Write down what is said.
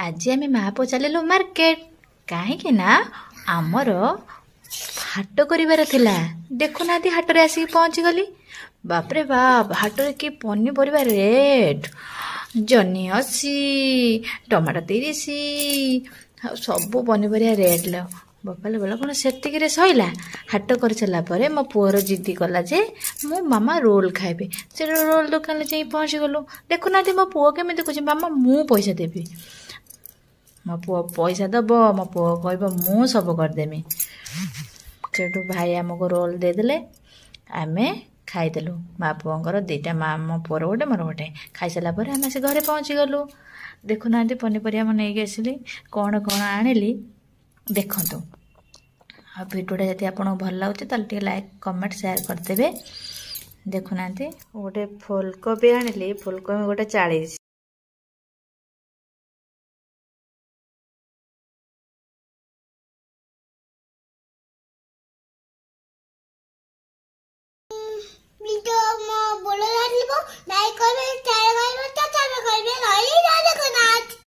आज आम माँ पुଅ चलिलु मार्केट कहीं ना आमर हाट कर देखुना हाट रे आसिक पहुँची गली। बापरे बाप हाट रे कि पनीपरिया रेट जनी 80 टमाटो 30 सब पनीपरिया रेट लो बापाले बोला कौन से सैला हाट कर सारा पर मो पुअर जिद्दी कला जे मो मामा रोल खाइबे से रोल दुकान जा पहुँची गलु। देखुना मो पुओ केमी कहूँ मामा मु पैसा देवी मो पुओ पैसा दब मो पुओ कह मु सब करदेमी सेठू भाई आमको रोल देदेले आम खाईदेलु माँ पुओर दीटा माँ मो पुअर गोटे मोर गोटे खाई सारा पर आम से घरे पहुँची गलु। देखुना पनीपरिया मैं नहीं आसली कौन कौन आनिली देखु। आ भिडियोटा जब आपको भल लगे तो लाइक कमेंट शेयर करदे। देखुना गोटे फुलकोबी आनिली फुलकोबी गोटे 40